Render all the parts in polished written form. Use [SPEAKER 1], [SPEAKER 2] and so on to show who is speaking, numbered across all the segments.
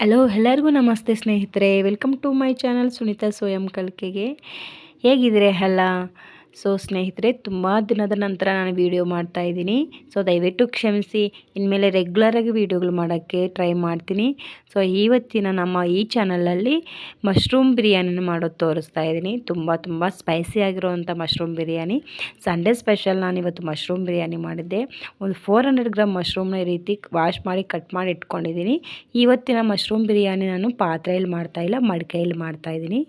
[SPEAKER 1] Hello ಎಲ್ಲರಿಗೂ ನಮಸ್ತೆ ಸ್ನೇಹಿತರೆ, welcome to my channel Sunita Swayam ಕಲಿಕೆಗೆ. ಹೇಗಿದ್ರೆ ಅಲ್ಲ. ಸ್ನೇಹಿತರೆ, ತುಂಬ ದಿನದ ನಂತರ ನಾನು ವೀಡಿಯೋ ಮಾಡ್ತಾಯಿದ್ದೀನಿ. ದಯವಿಟ್ಟು ಕ್ಷಮಿಸಿ. ಇನ್ಮೇಲೆ ರೆಗ್ಯುಲರಾಗಿ ವೀಡಿಯೋಗಳು ಮಾಡೋಕ್ಕೆ ಟ್ರೈ ಮಾಡ್ತೀನಿ. ಇವತ್ತಿನ ನಮ್ಮ ಈ ಚಾನಲಲ್ಲಿ ಮಶ್ರೂಮ್ ಬಿರಿಯಾನಿನ ಮಾಡೋದು ತೋರಿಸ್ತಾ ಇದ್ದೀನಿ. ತುಂಬ ಸ್ಪೈಸಿ ಆಗಿರೋವಂಥ ಮಶ್ರೂಮ್ ಬಿರಿಯಾನಿ. ಸಂಡೇ ಸ್ಪೆಷಲ್ ನಾನಿವತ್ತು ಮಶ್ರೂಮ್ ಬಿರಿಯಾನಿ ಮಾಡಿದ್ದೆ. ಒಂದು 400 ಗ್ರಾಮ್ ಮಶ್ರೂಮ್ನ ಈ ರೀತಿ ವಾಶ್ ಮಾಡಿ ಕಟ್ ಮಾಡಿ ಇಟ್ಕೊಂಡಿದ್ದೀನಿ. ಇವತ್ತಿನ ಮಶ್ರೂಮ್ ಬಿರಿಯಾನಿ ನಾನು ಪಾತ್ರೆಯಲ್ಲಿ ಮಾಡ್ತಾಯಿಲ್ಲ, ಮಡಿಕೆಯಲ್ಲಿ ಮಾಡ್ತಾಯಿದ್ದೀನಿ.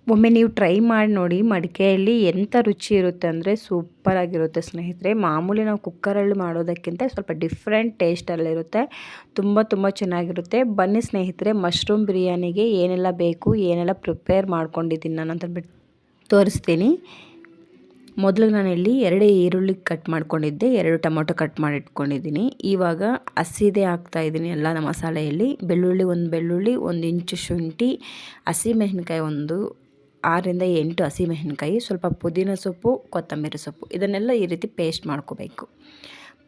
[SPEAKER 1] ಒಮ್ಮೆ ನೀವು ಟ್ರೈ ಮಾಡಿ ನೋಡಿ. ಮಡಿಕೆಯಲ್ಲಿ ಎಂಥ ರುಚಿ ಇರುತ್ತೆ ಅಂದರೆ ಸೂಪರಾಗಿರುತ್ತೆ ಸ್ನೇಹಿತರೆ. ಮಾಮೂಲಿ ನಾವು ಕುಕ್ಕರಲ್ಲಿ ಮಾಡೋದಕ್ಕಿಂತ ಸ್ವಲ್ಪ ಡಿಫ್ರೆಂಟ್ ಟೇಸ್ಟಲ್ಲಿರುತ್ತೆ. ತುಂಬ ಚೆನ್ನಾಗಿರುತ್ತೆ. ಬನ್ನಿ ಸ್ನೇಹಿತರೆ, ಮಶ್ರೂಮ್ ಬಿರಿಯಾನಿಗೆ ಏನೆಲ್ಲ ಬೇಕು, ಏನೆಲ್ಲ ಪ್ರಿಪೇರ್ ಮಾಡ್ಕೊಂಡಿದ್ದೀನಿ ನಾನು ಅಂತ ಬಿಟ್ಟು ತೋರಿಸ್ತೀನಿ. ಮೊದಲು ನಾನಿಲ್ಲಿ 2 ಈರುಳ್ಳಿ ಕಟ್ ಮಾಡ್ಕೊಂಡಿದ್ದೆ, 2 ಟೊಮೊಟೊ ಕಟ್ ಮಾಡಿ ಇಟ್ಕೊಂಡಿದ್ದೀನಿ. ಇವಾಗ ಹಸಿದೆ ಹಾಕ್ತಾಯಿದ್ದೀನಿ ಎಲ್ಲ ಮಸಾಲೆಯಲ್ಲಿ. ಬೆಳ್ಳುಳ್ಳಿ, 1 ಬೆಳ್ಳುಳ್ಳಿ, 1 ಇಂಚು ಶುಂಠಿ, ಹಸಿಮೆಣಸಿನ್ಕಾಯಿ 6 ರಿಂದ 8 ಹಸಿಮೆಣಸಿನ್ಕಾಯಿ, ಸ್ವಲ್ಪ ಪುದೀನ ಸೊಪ್ಪು, ಕೊತ್ತಂಬರಿ ಸೊಪ್ಪು, ಇದನ್ನೆಲ್ಲ ಈ ರೀತಿ ಪೇಸ್ಟ್ ಮಾಡ್ಕೋಬೇಕು.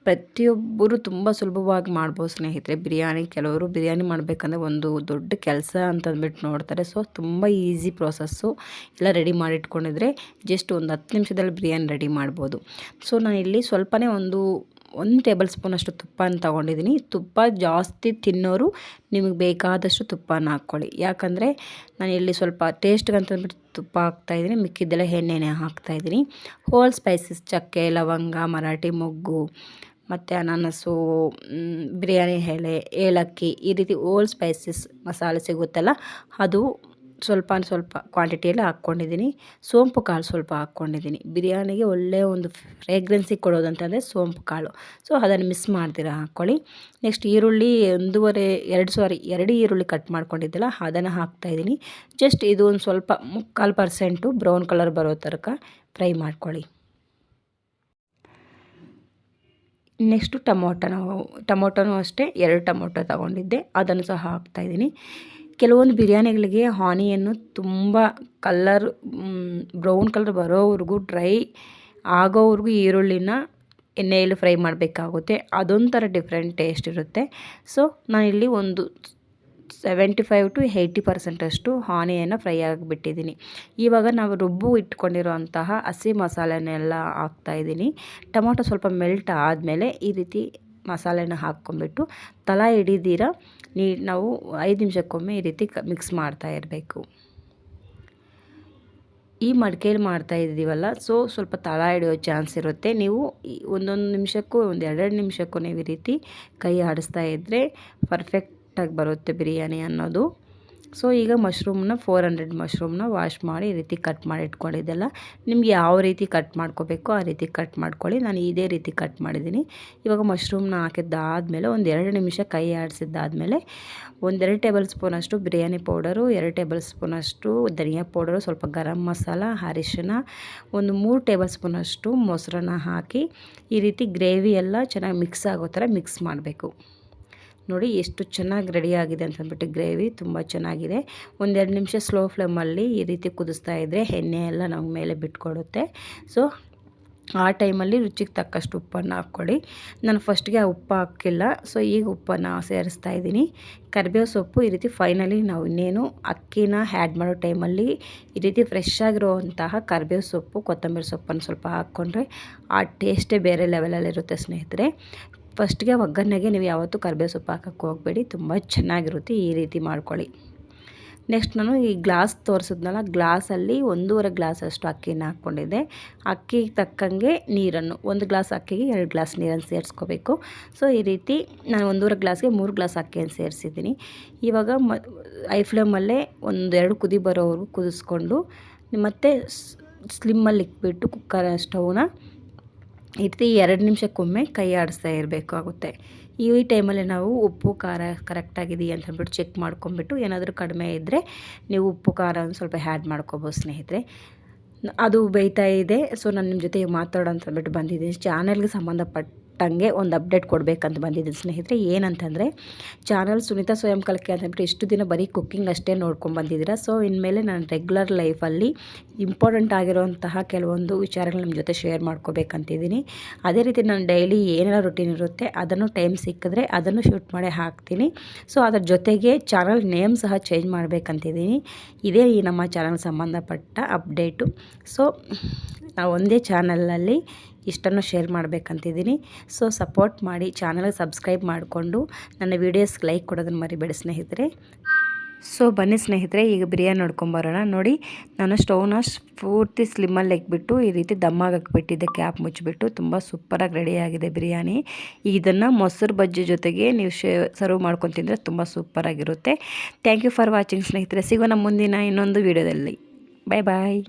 [SPEAKER 1] ಪ್ರತಿಯೊಬ್ಬರು ತುಂಬ ಸುಲಭವಾಗಿ ಮಾಡ್ಬೋದು ಸ್ನೇಹಿತರೆ ಬಿರಿಯಾನಿ. ಕೆಲವರು ಬಿರಿಯಾನಿ ಮಾಡಬೇಕಂದ್ರೆ ಒಂದು ದೊಡ್ಡ ಕೆಲಸ ಅಂತಂದ್ಬಿಟ್ಟು ನೋಡ್ತಾರೆ. ತುಂಬ ಈಸಿ ಪ್ರೋಸೆಸ್ಸು. ಎಲ್ಲ ರೆಡಿ ಮಾಡಿ ಇಟ್ಕೊಂಡಿದ್ರೆ ಜಸ್ಟ್ ಒಂದು 10 ನಿಮಿಷದಲ್ಲಿ ಬಿರಿಯಾನಿ ರೆಡಿ ಮಾಡ್ಬೋದು. ನಾನಿಲ್ಲಿ ಸ್ವಲ್ಪನೇ ಒಂದು 1 ಟೇಬಲ್ ಸ್ಪೂನಷ್ಟು ತುಪ್ಪನ ತೊಗೊಂಡಿದ್ದೀನಿ. ತುಪ್ಪ ಜಾಸ್ತಿ ತಿನ್ನೋರು ನಿಮಗೆ ಬೇಕಾದಷ್ಟು ತುಪ್ಪನ ಹಾಕ್ಕೊಳ್ಳಿ. ಯಾಕಂದರೆ ನಾನಿಲ್ಲಿ ಸ್ವಲ್ಪ ಟೇಸ್ಟ್ಗಂತಂದ್ಬಿಟ್ಟು ತುಪ್ಪ ಹಾಕ್ತಾಯಿದ್ದೀನಿ, ಮಿಕ್ಕಿದ್ದೆಲ್ಲ ಎಣ್ಣೆನೇ ಹಾಕ್ತಾಯಿದ್ದೀನಿ. ಹೋಲ್ ಸ್ಪೈಸಸ್, ಚಕ್ಕೆ, ಲವಂಗ, ಮರಾಠಿ ಮೊಗ್ಗು, ಮತ್ತು ಅನಾನಸು, ಬಿರಿಯಾನಿ ಎಲೆ, ಏಲಕ್ಕಿ, ಈ ರೀತಿ ಹೋಲ್ ಸ್ಪೈಸಸ್ ಮಸಾಲೆ ಸಿಗುತ್ತಲ್ಲ, ಅದು ಸ್ವಲ್ಪ ಕ್ವಾಂಟಿಟಿಯಲ್ಲಿ ಹಾಕ್ಕೊಂಡಿದ್ದೀನಿ. ಸೋಂಪು ಕಾಳು ಸ್ವಲ್ಪ ಹಾಕ್ಕೊಂಡಿದ್ದೀನಿ. ಬಿರಿಯಾನಿಗೆ ಒಳ್ಳೆಯ ಒಂದು ಫ್ರೇಗ್ರೆನ್ಸಿಗೆ ಕೊಡೋದಂತಂದರೆ ಸೋಂಪು ಕಾಳು. ಅದನ್ನು ಮಿಸ್ ಮಾಡ್ತೀರಾ ಹಾಕ್ಕೊಳ್ಳಿ. ನೆಕ್ಸ್ಟ್ ಈರುಳ್ಳಿ 2 ಈರುಳ್ಳಿ ಕಟ್ ಮಾಡ್ಕೊಂಡಿದ್ದೆಲ್ಲ ಅದನ್ನು ಹಾಕ್ತಾಯಿದ್ದೀನಿ. ಜಸ್ಟ್ ಇದು ಒಂದು ಸ್ವಲ್ಪ 3/4% ಬ್ರೌನ್ ಕಲರ್ ಬರೋ ತನಕ ಫ್ರೈ ಮಾಡ್ಕೊಳ್ಳಿ. ನೆಕ್ಸ್ಟು ಟೊಮೊಟೊನೂ ಅಷ್ಟೇ 2 ಟೊಮೊಟೊ ತೊಗೊಂಡಿದ್ದೆ, ಅದನ್ನು ಸಹ ಹಾಕ್ತಾಯಿದ್ದೀನಿ. ಕೆಲವೊಂದು ಬಿರಿಯಾನಿಗಳಿಗೆ ಆನಿಯನ್ನು ತುಂಬ ಬ್ರೌನ್ ಕಲರ್ ಬರೋವರೆಗೂ, ಡ್ರೈ ಆಗೋವರೆಗೂ ಈರುಳ್ಳಿನ ಎಣ್ಣೆಯಲ್ಲಿ ಫ್ರೈ ಮಾಡಬೇಕಾಗುತ್ತೆ. ಅದೊಂಥರ ಡಿಫ್ರೆಂಟ್ ಟೇಸ್ಟ್ ಇರುತ್ತೆ. ನಾನಿಲ್ಲಿ ಒಂದು 75 to 80% ಅಷ್ಟು ಆನಿಯನ್ನ ಫ್ರೈ ಆಗಿಬಿಟ್ಟಿದ್ದೀನಿ. ಇವಾಗ ನಾವು ಇಟ್ಕೊಂಡಿರೋಂತಹ ಹಸಿ ಮಸಾಲೆನೆಲ್ಲ ಹಾಕ್ತಾಯಿದ್ದೀನಿ. ಟೊಮೊಟೊ ಸ್ವಲ್ಪ ಮೆಲ್ಟ್ ಆದಮೇಲೆ ಈ ರೀತಿ ಮಸಾಲೆನ ಹಾಕ್ಕೊಂಬಿಟ್ಟು ತಳ ಹಿಡಿದಿರ ನಾವು 5 ನಿಮಿಷಕ್ಕೊಮ್ಮೆ ಈ ರೀತಿ ಮಿಕ್ಸ್ ಮಾಡ್ತಾ ಇರಬೇಕು. ಈ ಮಡಿಕೆಯಲ್ಲಿ ಮಾಡ್ತಾ ಇದ್ದೀವಲ್ಲ, ಸ್ವಲ್ಪ ತಳ ಹಿಡಿಯೋ ಚಾನ್ಸ್ ಇರುತ್ತೆ. ನೀವು 1 ನಿಮಿಷಕ್ಕೂ 2 ನಿಮಿಷಕ್ಕೂ ನೀವು ಈ ರೀತಿ ಕೈ ಆಡಿಸ್ತಾ ಇದ್ದರೆ ಪರ್ಫೆಕ್ಟಾಗಿ ಬರುತ್ತೆ ಬಿರಿಯಾನಿ ಅನ್ನೋದು. ಈಗ 400 ಮಶ್ರೂಮ್ನ ವಾಶ್ ಮಾಡಿ ಈ ರೀತಿ ಕಟ್ ಮಾಡಿ ಇಟ್ಕೊಂಡಿದ್ದೆಲ್ಲ, ನಿಮ್ಗೆ ಯಾವ ರೀತಿ ಕಟ್ ಮಾಡ್ಕೋಬೇಕೋ ಆ ರೀತಿ ಕಟ್ ಮಾಡ್ಕೊಳ್ಳಿ. ನಾನು ಇದೇ ರೀತಿ ಕಟ್ ಮಾಡಿದ್ದೀನಿ. ಇವಾಗ ಮಶ್ರೂಮ್ನ ಹಾಕಿದ್ದಾದಮೇಲೆ 2 ನಿಮಿಷ ಕೈ ಆಡಿಸಿದ್ದಾದಮೇಲೆ 1-2 ಟೇಬಲ್ ಸ್ಪೂನಷ್ಟು ಬಿರಿಯಾನಿ ಪೌಡರು, 2 ಟೇಬಲ್ ಸ್ಪೂನಷ್ಟು ಧನಿಯಾ ಪೌಡರು, ಸ್ವಲ್ಪ ಗರಂ ಮಸಾಲ, ಅರಿಶಿನ, 3 ಟೇಬಲ್ ಸ್ಪೂನಷ್ಟು ಮೊಸರನ್ನ ಹಾಕಿ ಈ ರೀತಿ ಗ್ರೇವಿ ಎಲ್ಲ ಚೆನ್ನಾಗಿ ಮಿಕ್ಸ್ ಆಗೋ ಥರ ಮಿಕ್ಸ್ ಮಾಡಬೇಕು. ನೋಡಿ ಎಷ್ಟು ಚೆನ್ನಾಗಿ ರೆಡಿಯಾಗಿದೆ ಅಂತಂದ್ಬಿಟ್ಟು. ಗ್ರೇವಿ ತುಂಬ ಚೆನ್ನಾಗಿದೆ. 1-2 ನಿಮಿಷ ಸ್ಲೋ ಫ್ಲೇಮಲ್ಲಿ ಈ ರೀತಿ ಕುದಿಸ್ತಾ ಇದ್ದರೆ ಎಣ್ಣೆ ಎಲ್ಲ ನಮ್ಮ ಮೇಲೆ ಬಿಟ್ಕೊಡುತ್ತೆ. ಆ ಟೈಮಲ್ಲಿ ರುಚಿಗೆ ತಕ್ಕಷ್ಟು ಉಪ್ಪನ್ನು ಹಾಕ್ಕೊಳ್ಳಿ. ನಾನು ಫಸ್ಟ್ಗೆ ಉಪ್ಪು ಹಾಕಿಲ್ಲ, ಈಗ ಉಪ್ಪನ್ನು ಸೇರಿಸ್ತಾ ಇದ್ದೀನಿ. ಕರಿಬೇವು ಸೊಪ್ಪು ಈ ರೀತಿ ಫೈನಲಿ ನಾವು ಇನ್ನೇನು ಅಕ್ಕಿನ ಆ್ಯಡ್ ಮಾಡೋ ಟೈಮಲ್ಲಿ ಈ ರೀತಿ ಫ್ರೆಶ್ ಆಗಿರುವಂತಹ ಕರಿಬೇವು ಸೊಪ್ಪು, ಕೊತ್ತಂಬರಿ ಸೊಪ್ಪನ್ನು ಸ್ವಲ್ಪ ಹಾಕ್ಕೊಂಡ್ರೆ ಆ ಟೇಸ್ಟೇ ಬೇರೆ ಲೆವೆಲಲ್ಲಿರುತ್ತೆ ಸ್ನೇಹಿತರೆ. ಫಸ್ಟ್ಗೆ ಒಗ್ಗರಣೆಗೆ ನೀವು ಯಾವತ್ತೂ ಕರಿಬೇವು ಸೊಪ್ಪು ಹಾಕೋಕ್ಕೆ ಹೋಗಬೇಡಿ, ತುಂಬ ಚೆನ್ನಾಗಿರುತ್ತೆ. ಈ ರೀತಿ ಮಾಡ್ಕೊಳ್ಳಿ. ನೆಕ್ಸ್ಟ್ ನಾನು ಈ ಗ್ಲಾಸ್ ತೋರಿಸಿದ್ನಲ್ಲ, ಗ್ಲಾಸಲ್ಲಿ 1.5 ಗ್ಲಾಸಷ್ಟು ಅಕ್ಕಿನ ಹಾಕ್ಕೊಂಡಿದ್ದೆ. ಅಕ್ಕಿಗೆ ತಕ್ಕಂಗೆ ನೀರನ್ನು, 1 ಗ್ಲಾಸ್ ಅಕ್ಕಿಗೆ 2 ಗ್ಲಾಸ್ ನೀರನ್ನು ಸೇರಿಸ್ಕೋಬೇಕು. ಈ ರೀತಿ ನಾನು 1.5 ಗ್ಲಾಸ್ಗೆ 3 ಗ್ಲಾಸ್ ಅಕ್ಕಿಯನ್ನು ಸೇರಿಸಿದ್ದೀನಿ. ಇವಾಗ ಹೈ ಫ್ಲೇಮಲ್ಲೇ 1-2 ಕುದಿ ಬರೋವರೆಗೂ ಕುದಿಸ್ಕೊಂಡು ಮತ್ತು ಸ್ಲಿಮ್ಮಲ್ಲಿ ಇಟ್ಬಿಟ್ಟು ಕುಕ್ಕರ್ ಸ್ಟವ್ನ ಈ ರೀತಿ 2 ನಿಮಿಷಕ್ಕೊಮ್ಮೆ ಕೈ ಆಡಿಸ್ತಾ ಇರಬೇಕಾಗುತ್ತೆ. ಈ ಟೈಮಲ್ಲಿ ನಾವು ಉಪ್ಪು ಖಾರ ಕರೆಕ್ಟಾಗಿದೆಯಾ ಅಂತ ಹೇಳ್ಬಿಟ್ಟು ಚೆಕ್ ಮಾಡ್ಕೊಂಬಿಟ್ಟು, ಏನಾದರೂ ಕಡಿಮೆ ಇದ್ದರೆ ನೀವು ಉಪ್ಪು ಖಾರ ಒಂದು ಸ್ವಲ್ಪ ಆ್ಯಡ್ ಮಾಡ್ಕೋಬೋದು ಸ್ನೇಹಿತರೆ. ಅದು ಬೇಯ್ತಾ ಇದೆ. ನಾನು ನಿಮ್ಮ ಜೊತೆ ಮಾತಾಡೋ ಅಂತ ಅಂದ್ಬಿಟ್ಟು ಬಂದಿದ್ದೀನಿ. ಚಾನಲ್ಗೆ ಸಂಬಂಧಪಟ್ಟ ಹಂಗೆ ಒಂದು ಅಪ್ಡೇಟ್ ಕೊಡಬೇಕಂತ ಬಂದಿದ್ದೀನಿ ಸ್ನೇಹಿತರೆ. ಏನಂತಂದರೆ ಚಾನಲ್ ಸುನೀತಾ ಸ್ವಯಂ ಕಲಿಕೆ ಅಂತಂದ್ಬಿಟ್ಟು ಇಷ್ಟು ದಿನ ಬರೀ ಕುಕ್ಕಿಂಗ್ ಅಷ್ಟೇ ನೋಡ್ಕೊಂಡು ಬಂದಿದ್ದೀರಾ. ಸೊ ಇನ್ಮೇಲೆ ನಾನು ರೆಗ್ಯುಲರ್ ಲೈಫಲ್ಲಿ ಇಂಪಾರ್ಟೆಂಟ್ ಆಗಿರುವಂತಹ ಕೆಲವೊಂದು ವಿಚಾರಗಳು ನಿಮ್ಮ ಜೊತೆ ಶೇರ್ ಮಾಡ್ಕೋಬೇಕಂತಿದ್ದೀನಿ. ಅದೇ ರೀತಿ ನಾನು ಡೈಲಿ ಏನೆಲ್ಲ ರುಟೀನ್ ಇರುತ್ತೆ ಅದನ್ನು ಟೈಮ್ ಸಿಕ್ಕಿದ್ರೆ ಅದನ್ನು ಶೂಟ್ ಮಾಡಿ ಹಾಕ್ತೀನಿ. ಸೊ ಅದ್ರ ಜೊತೆಗೆ ಚಾನಲ್ ನೇಮ್ ಸಹ ಚೇಂಜ್ ಮಾಡಬೇಕಂತಿದ್ದೀನಿ. ಇದೇ ಈ ನಮ್ಮ ಚಾನಲ್ ಸಂಬಂಧಪಟ್ಟ ಅಪ್ಡೇಟು. ಸೊ ನಾವು ಒಂದೇ ಚಾನಲಲ್ಲಿ ಇಷ್ಟನ್ನು ಶೇರ್ ಮಾಡಬೇಕಂತಿದ್ದೀನಿ. ಸೊ ಸಪೋರ್ಟ್ ಮಾಡಿ, ಚಾನಲ್ಗೆ ಸಬ್ಸ್ಕ್ರೈಬ್ ಮಾಡಿಕೊಂಡು ನನ್ನ ವೀಡಿಯೋಸ್ಗೆ ಲೈಕ್ ಕೊಡೋದನ್ನು ಮರಿಬೇಡಿ ಸ್ನೇಹಿತರೆ. ಸೊ ಬನ್ನಿ ಸ್ನೇಹಿತರೆ, ಈಗ ಬಿರಿಯಾನಿ ನೋಡ್ಕೊಂಬರೋಣ. ನೋಡಿ, ನಾನು ಸ್ಟವ್ನ ಪೂರ್ತಿ ಸ್ಲಿಮ್ಮಲ್ಲಿ ಇಕ್ಬಿಟ್ಟು ಈ ರೀತಿ ದಮ್ಮಾಗಕ್ಕೆ ಬಿಟ್ಟಿದ್ದೆ, ಕ್ಯಾಪ್ ಮುಚ್ಚಿಬಿಟ್ಟು. ತುಂಬ ಸೂಪರಾಗಿ ರೆಡಿಯಾಗಿದೆ ಬಿರಿಯಾನಿ. ಇದನ್ನು ಮೊಸರು ಬಜ್ಜಿ ಜೊತೆಗೆ ನೀವು ಸರ್ವ್ ಮಾಡ್ಕೊಂಡು ತಿಂದರೆ ತುಂಬ ಸೂಪರಾಗಿರುತ್ತೆ. ಥ್ಯಾಂಕ್ ಯು ಫಾರ್ ವಾಚಿಂಗ್ ಸ್ನೇಹಿತರೆ. ಸಿಗೋಣ ಮುಂದಿನ ಇನ್ನೊಂದು ವೀಡಿಯೋದಲ್ಲಿ. ಬಾಯ್ ಬಾಯ್.